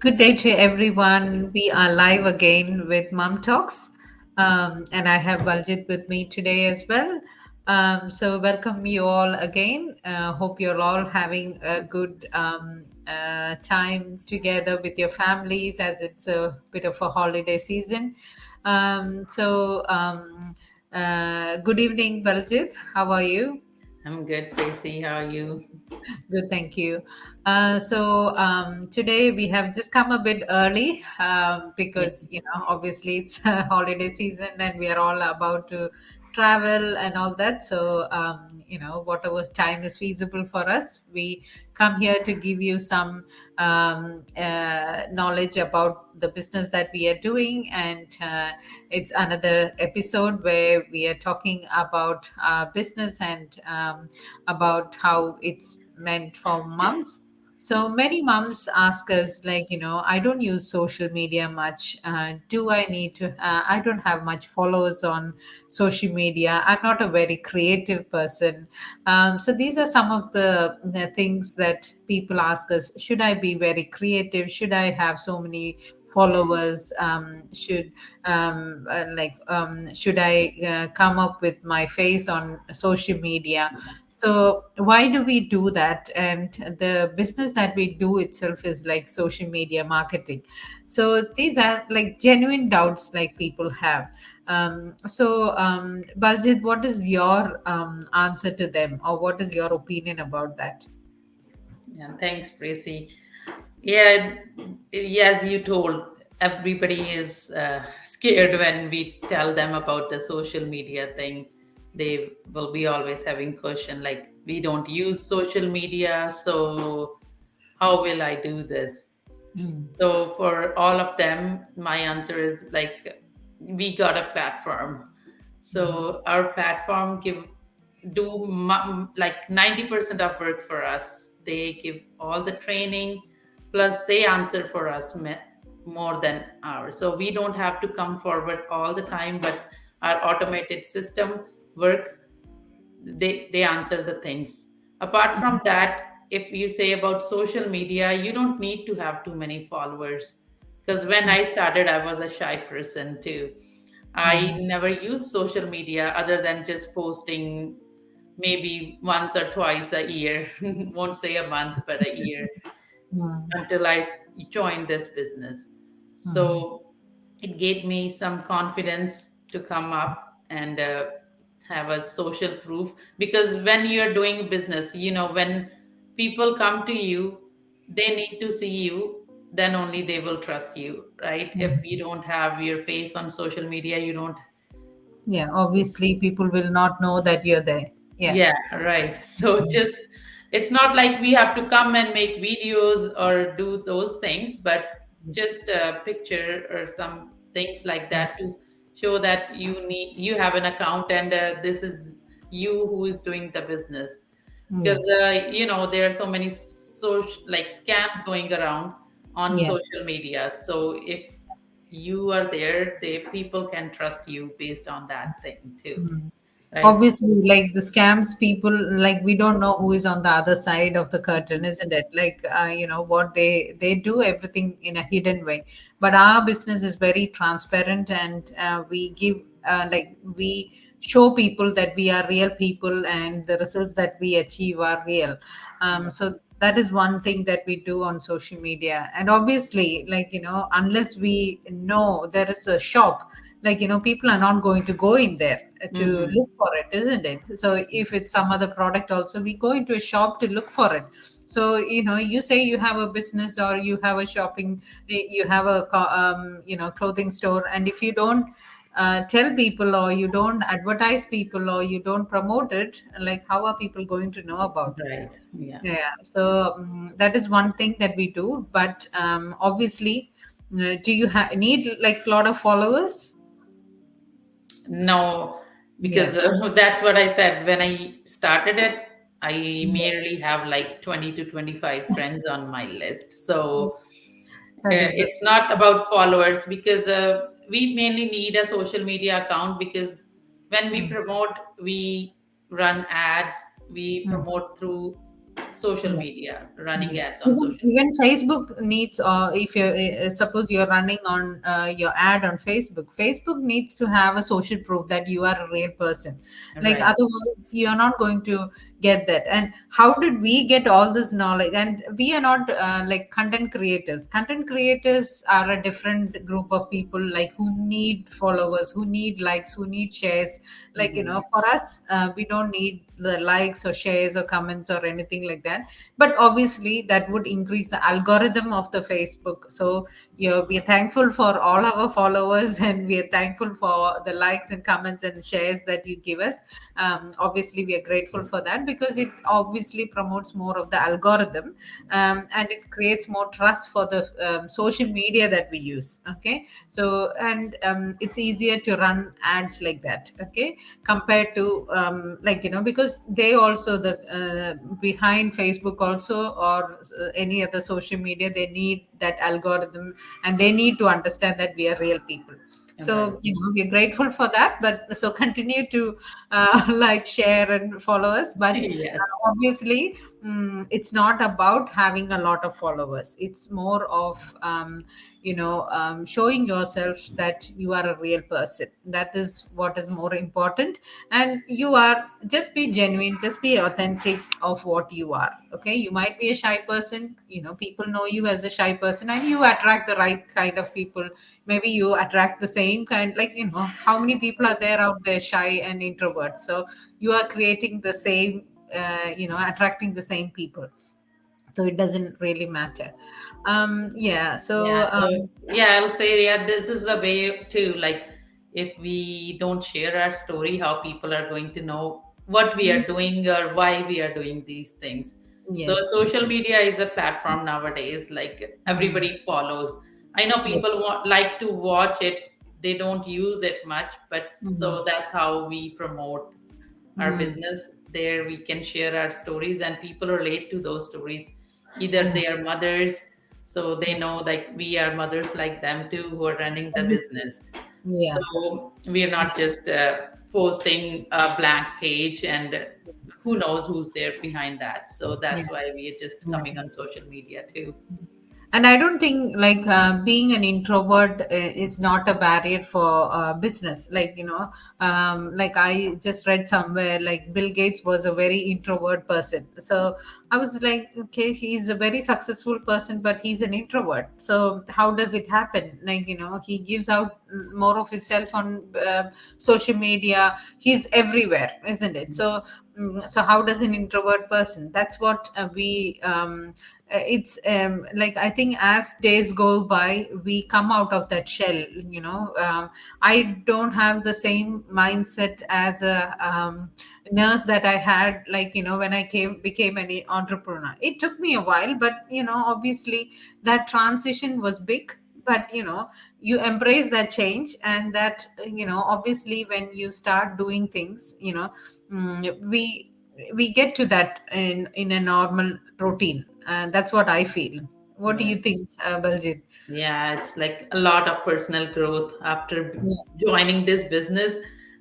Good day to everyone. We are live again with Mom Talks, and I have Baljit with me today as well. So, welcome you all again. Hope you're all having a good time together with your families as it's a bit of a holiday season. Good evening, Baljit. How are you? I'm good, Tracy. How are you? Good, thank you. Today we have just come a bit early Yeah. because, obviously it's a holiday season and we are all about to travel and all that. Whatever time is feasible for us, we come here to give you some knowledge about the business that we are doing. And it's another episode where we are talking about business and about how it's meant for moms. So many moms ask us, like, I don't use social media much. Do I need to? I don't have much followers on social media. I'm not a very creative person. So these are some of the things that people ask us. Should I be very creative? Should I have so many followers? Should I come up with my face on social media? So why do we do that? And the business that we do itself is like social media marketing. So these are like genuine doubts like people have. Baljit, what is your answer to them, or what is your opinion about that? Yeah. Thanks, Tracy. Yeah. As you told, everybody is scared when we tell them about the social media thing. They will be always having question like, "We don't use social media, so how will I do this?" Mm. So for all of them, my answer is like, we got a platform. Mhm. So our platform like 90% of work for us. They give all the training, plus they answer for us more than ours. So we don't have to come forward all the time, but our automated system work, they answer the things. Apart from that, if you say about social media, you don't need to have too many followers, because when I started, I was a shy person too. I Mhm. never used social media other than just posting maybe once or twice a year. Won't say a month, but a year, Mhm. until joined this business. Mhm. So it gave me some confidence to come up and have a social proof. Because when you're doing business, when people come to you, they need to see you, then only they will trust you, right? If Mhm. you don't have your face on social media, you don't. Yeah, obviously people will not know that you're there. Yeah. Yeah, right. So just, it's not like we have to come and make videos or do those things, but just a picture or some things like that to show that you have an account, and this is you who is doing the business. Yeah. Because there are so many social like scams going around on Yeah. social media. So if you are there, they people can trust you based on that thing too, Mhm. right? Obviously, like the scams, people, like, we don't know who is on the other side of the curtain, isn't it? Like, what they do everything in a hidden way. But our business is very transparent, and we give, we show people that we are real people, and the results that we achieve are real. So that is one thing that we do on social media. And obviously, like, unless we know there is a shop, like, people are not going to go in there to Mm-hmm. look for it, isn't it? So if it's some other product also, we go into a shop to look for it. So, you say you have a business, or you have a shopping, you have a clothing store, and if you don't tell people, or you don't advertise people, or you don't promote it, like, how are people going to know about it? Right. Yeah. Yeah, so that is one thing that we do. But obviously, do you need like a lot of followers? No, Yeah. because that's what I said. When I started it, I Yeah. merely have like 20 to 25 friends on my list. So That is the. it's not about followers, because we mainly need a social media account, because when we Mm, promote, we run ads, we mm, promote through social Yeah. media, running Mm. ads on Even, social even media. Facebook needs, if you suppose you're running on your ad on Facebook, Facebook needs to have a social proof that you are a real person. Like Right. otherwise, you're not going to get that. And how did we get all this knowledge? And we are not like content creators. Content creators are a different group of people, like who need followers, who need likes, who need shares. Like Mhm. for us, we don't need the likes or shares or comments or anything like that, but obviously that would increase the algorithm of the Facebook. So we are thankful for all our followers and we are thankful for the likes and comments and shares that you give us. Obviously we are grateful for that because it obviously promotes more of the algorithm, and it creates more trust for the social media that we use. Okay, so and it's easier to run ads like that. Okay, compared to like because they also the behind Facebook also, or any other social media, they need that algorithm and they need to understand that we are real people. Right. So we're grateful for that, but so continue to like, share and follow us. But Yes. obviously, it's not about having a lot of followers. It's more of showing yourself that you are a real person. That is what is more important. And you are, just be genuine, just be authentic of what you are. Okay, you might be a shy person, people know you as a shy person, and you attract the right kind of people. Maybe you attract the same kind, like how many people are there out there, shy and introverts? So you are creating the same, attracting the same people. So it doesn't really matter. Yeah, so Yeah, so yeah, I'll say, yeah, this is the way to, like, if we don't share our story, how people are going to know what we are doing or why we are doing these things. So yes. social media is a platform nowadays, like Mm. everybody follows. I know Yeah. people like to watch it, they don't use it much, but Mm. so that's how we promote our Mm. business. There we can share our stories and people relate to those stories. Either Mm. they are mothers, so they Yeah. know like we are mothers like them too who are running the Obviously. business. Yeah. So we are Yeah. not just posting a blank page and who knows who's there behind that. So Yeah. that's why we are just Yeah. coming on social media too. And I don't think, like, being an introvert is not a barrier for business. Like, like I just read somewhere, like Bill Gates was a very introvert person. So I was like, okay, he's a very successful person, but he's an introvert. So how does it happen? Like, he gives out more of himself on social media. He's everywhere, isn't it? So, so how does an introvert person? That's what it's like, I think as days go by, we come out of that shell. I don't have the same mindset as a nurse that I had, like, when I became an entrepreneur. It took me a while, but obviously that transition was big. But you embrace that change, and that obviously when you start doing things, we get to that in a normal routine. That's what I feel. What do you Right. think, Baljit? Yeah, it's like a lot of personal growth after Yeah. joining this business.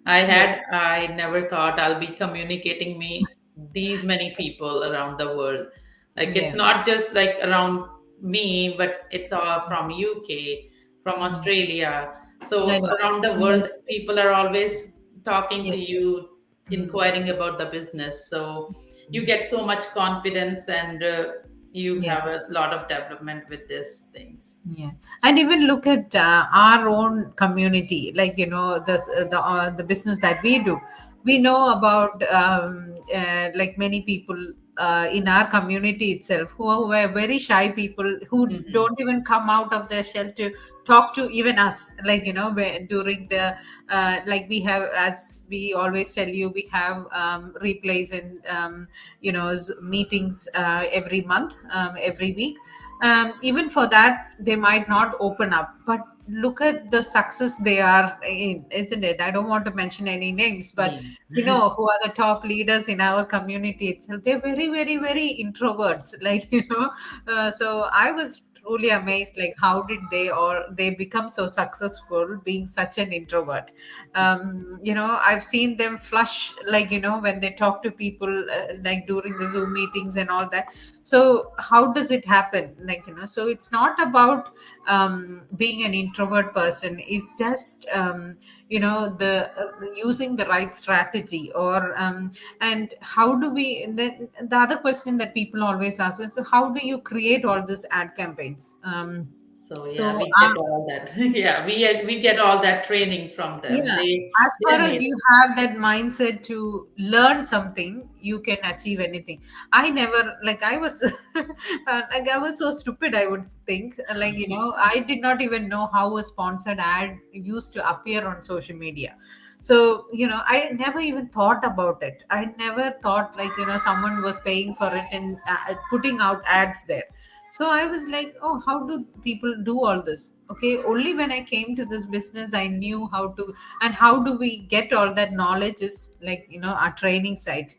Yeah. I never thought I'll be communicating me these many people around the world. Like it's Yeah. not just like around me, but it's all from UK, from Mm. Australia. I So know. around the Yeah. world, people are always talking Yeah. to you, Mm. inquiring about the business. So you get so much confidence and you Yeah. have a lot of development with these things. Yeah, and even look at our own community, like the business that we do. We know about like many people in our community itself who were very shy people, who Mhm. don't even come out of their shell to talk to even us. Like during the like, we have, as we always tell you, we have replays and meetings every month, every week. Even for that they might not open up, but look at the success they are in, isn't it? I don't want to mention any names, but Yes. who are the top leaders in our community itself. They're very, very, very introverts. Like so I was truly amazed, like how did they become so successful being such an introvert. I've seen them flush, like when they talk to people, like during the Zoom meetings and all that. So how does it happen, like so it's not about being an introvert person. It's just the using the right strategy, or and how do we, and then the other question that people always ask is, so how do you create all these ad campaigns? So so yeah, we get all that. Yeah, we get all that training from them. Yeah, as They far are as amazing. you have that mindset to learn something, you can achieve anything. I never, like, I was, like, I was so stupid, I would think. Like, I did not even know how a sponsored ad used to appear on social media. So, I never even thought about it. I never thought, like, someone was paying for it and putting out ads there. So I was like, oh, how do people do all this? Okay, only when I came to this business, I knew how to. And how do we get all that knowledge is, like, our training site.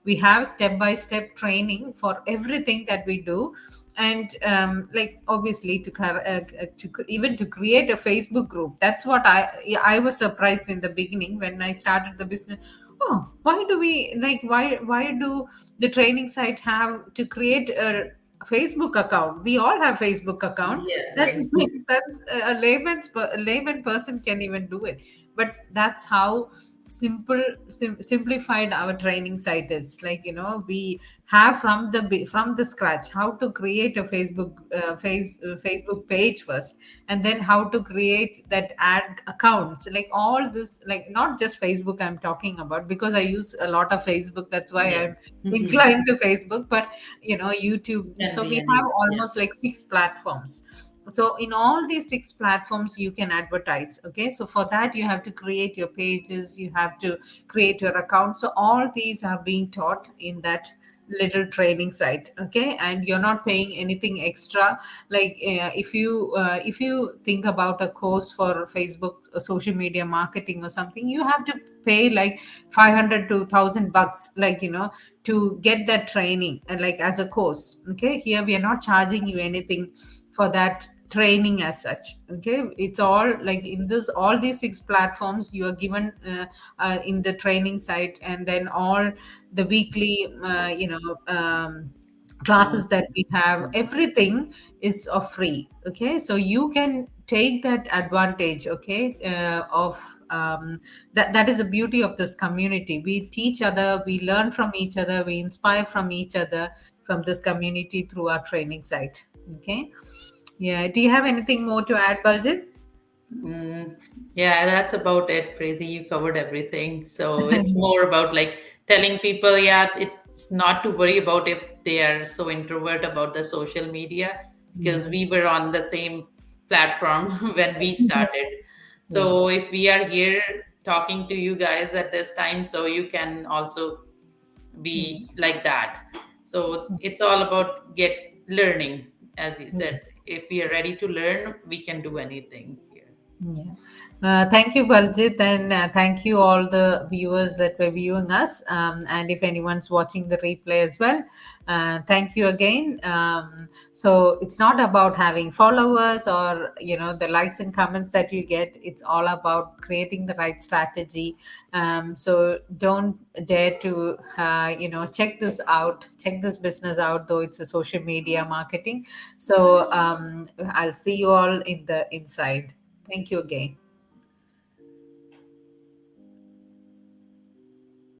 We have step by step training for everything that we do. And like, obviously, even to create a Facebook group, that's what I was surprised in the beginning when I started the business. Oh, why do we, like, why do the training site have to create a Facebook account? We all have Facebook account. Yeah, That's right. that's a layman person can even do it. But that's how simplified our training site is. Like, we have from the scratch how to create a Facebook page first, and then how to create that ad accounts, like all this, like not just Facebook I'm talking about, because I use a lot of Facebook, that's why Yeah. I'm inclined to Facebook. But YouTube. Can So be we have any. Yeah. almost like six platforms. So in all these six platforms you can advertise. Okay, so for that you have to create your pages, you have to create your account. So all these are being taught in that little training site. Okay, and you're not paying anything extra. Like, if you think about a course for Facebook social media marketing or something, you have to pay like 500 to 1000 bucks, like, to get that training, like as a course. Okay, here we are not charging you anything for that training as such. Okay, it's all like in this all these six platforms you are given in the training site, and then all the weekly classes that we have, everything is of free. Okay, so you can take that advantage. Okay, of that is the beauty of this community. We teach other, we learn from each other, we inspire from each other, from this community through our training site. Okay, yeah, do you have anything more to add, Baljit? Mm, yeah, that's about it, Crazy. You covered everything. So it's more about like telling people, yeah, it's not to worry about if they are so introvert about the social media, because Yeah. we were on the same platform when we started. Yeah. So if we are here talking to you guys at this time, so you can also Yeah. be like that. So it's all about get learning, as you Yeah. said. If we are ready to learn, we can do anything here. Yeah. Thank you, Baljit, and thank you all the viewers that were viewing us. And if anyone's watching the replay as well, thank you again. So it's not about having followers or the likes and comments that you get. It's all about creating the right strategy. So don't dare to check this business out, though it's a social media marketing. So I'll see you all in the inside. Thank you again.